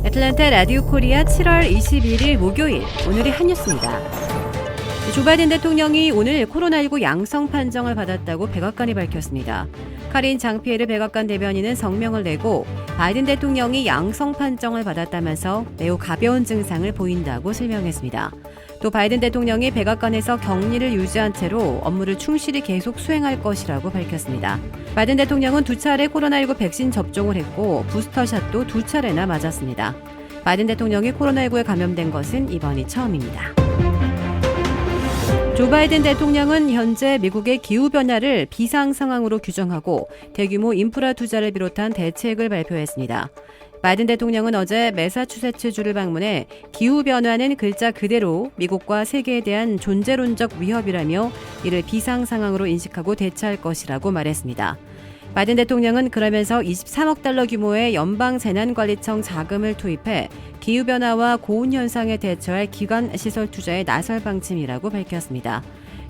애틀랜타 라디오 코리아 7월 21일 목요일, 오늘의 한 뉴스입니다. 조 바이든 대통령이 오늘 코로나19 양성 판정을 받았다고 백악관이 밝혔습니다. 카린 장피에르 백악관 대변인은 성명을 내고 바이든 대통령이 양성 판정을 받았다면서 매우 가벼운 증상을 보인다고 설명했습니다. 또 바이든 대통령이 백악관에서 격리를 유지한 채로 업무를 충실히 계속 수행할 것이라고 밝혔습니다. 바이든 대통령은 2차례 코로나19 백신 접종을 했고 부스터샷도 2차례나 맞았습니다. 바이든 대통령이 코로나19에 감염된 것은 이번이 처음입니다. 조 바이든 대통령은 현재 미국의 기후변화를 비상상황으로 규정하고 대규모 인프라 투자를 비롯한 대책을 발표했습니다. 바이든 대통령은 어제 매사추세츠주를 방문해 기후변화는 글자 그대로 미국과 세계에 대한 존재론적 위협이라며 이를 비상상황으로 인식하고 대처할 것이라고 말했습니다. 바이든 대통령은 그러면서 23억 달러 규모의 연방재난관리청 자금을 투입해 기후변화와 고온현상에 대처할 기관시설 투자에 나설 방침이라고 밝혔습니다.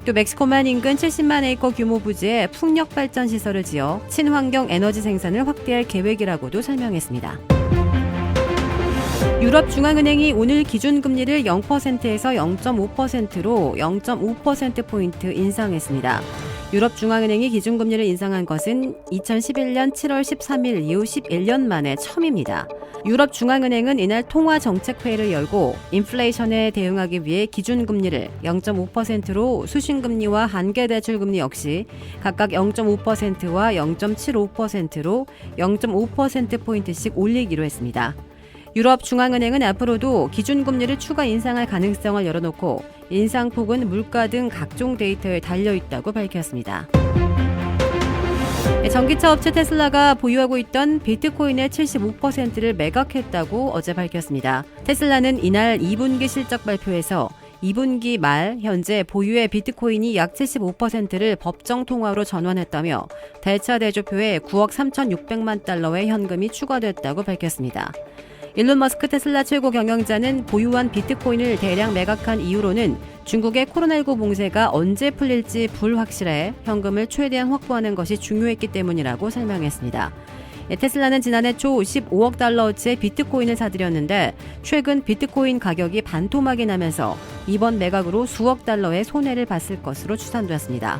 또 멕시코만 인근 70만 에이커 규모 부지에 풍력발전시설을 지어 친환경 에너지 생산을 확대할 계획이라고도 설명했습니다. 유럽중앙은행이 오늘 기준금리를 0%에서 0.5%로 0.5%포인트 인상했습니다. 유럽중앙은행이 기준금리를 인상한 것은 2011년 7월 13일 이후 11년 만에 처음입니다. 유럽중앙은행은 이날 통화정책회의를 열고 인플레이션에 대응하기 위해 기준금리를 0.5%로 수신금리와 한계대출금리 역시 각각 0.5%와 0.75%로 0.5%포인트씩 올리기로 했습니다. 유럽중앙은행은 앞으로도 기준금리를 추가 인상할 가능성을 열어놓고 인상폭은 물가 등 각종 데이터에 달려있다고 밝혔습니다. 전기차 업체 테슬라가 보유하고 있던 비트코인의 75%를 매각했다고 어제 밝혔습니다. 테슬라는 이날 2분기 실적 발표에서 2분기 말 현재 보유의 비트코인이 약 75%를 법정 통화로 전환했다며 대차 대조표에 9억 3,600만 달러의 현금이 추가됐다고 밝혔습니다. 일론 머스크 테슬라 최고 경영자는 보유한 비트코인을 대량 매각한 이유로는 중국의 코로나19 봉쇄가 언제 풀릴지 불확실해 현금을 최대한 확보하는 것이 중요했기 때문이라고 설명했습니다. 테슬라는 지난해 초 15억 달러어치의 비트코인을 사들였는데 최근 비트코인 가격이 반토막이 나면서 이번 매각으로 수억 달러의 손해를 봤을 것으로 추산됐습니다.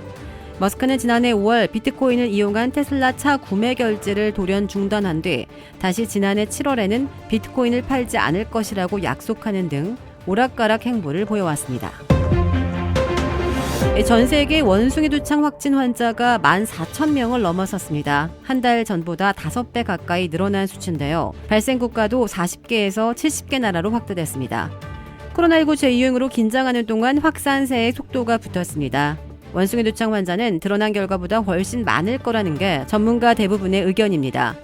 머스크는 지난해 5월 비트코인을 이용한 테슬라 차 구매 결제를 돌연 중단한 뒤 다시 지난해 7월에는 비트코인을 팔지 않을 것이라고 약속하는 등 오락가락 행보를 보여왔습니다. 전 세계 원숭이 두창 확진 환자가 14,000명을 넘어섰습니다. 한 달 전보다 5배 가까이 늘어난 수치인데요. 발생 국가도 40개에서 70개 나라로 확대됐습니다. 코로나19 재유행으로 긴장하는 동안 확산세의 속도가 붙었습니다. 원숭이 두창 환자는 드러난 결과보다 훨씬 많을 거라는 게 전문가 대부분의 의견입니다.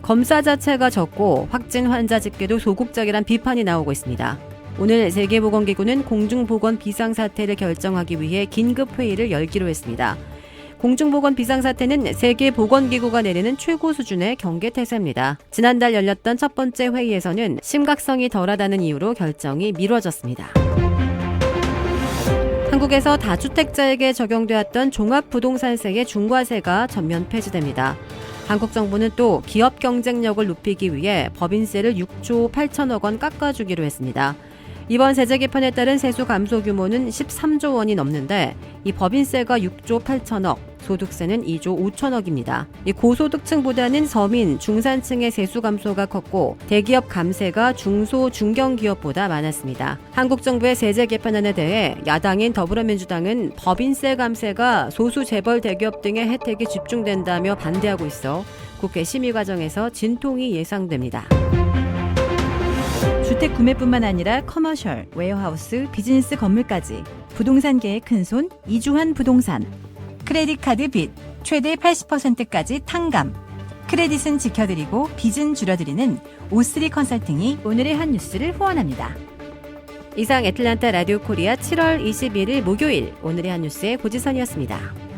검사 자체가 적고 확진 환자 집계도 소극적이란 비판이 나오고 있습니다. 오늘 세계보건기구는 공중보건 비상사태를 결정하기 위해 긴급회의를 열기로 했습니다. 공중보건 비상사태는 세계보건기구가 내리는 최고 수준의 경계태세입니다. 지난달 열렸던 첫 번째 회의에서는 심각성이 덜하다는 이유로 결정이 미뤄졌습니다. 한국에서 다주택자에게 적용되었던 종합부동산세의 중과세가 전면 폐지됩니다. 한국 정부는 또 기업 경쟁력을 높이기 위해 법인세를 6조 8천억 원 깎아주기로 했습니다. 이번 세제 개편에 따른 세수 감소 규모는 13조 원이 넘는데 이 법인세가 6조 8천억, 소득세는 2조 5천억입니다. 이 고소득층보다는 서민, 중산층의 세수 감소가 컸고 대기업 감세가 중소, 중견기업보다 많았습니다. 한국 정부의 세제 개편안에 대해 야당인 더불어민주당은 법인세 감세가 소수 재벌 대기업 등의 혜택이 집중된다며 반대하고 있어 국회 심의 과정에서 진통이 예상됩니다. 주택 구매뿐만 아니라 커머셜, 웨어하우스, 비즈니스 건물까지 부동산계의 큰손 이주환 부동산. 크레딧 카드 빚 최대 80%까지 탕감. 크레딧은 지켜드리고 빚은 줄여드리는 O3 컨설팅이 오늘의 한 뉴스를 후원합니다. 이상 애틀랜타 라디오 코리아 7월 21일 목요일 오늘의 한 뉴스의 고지선이었습니다.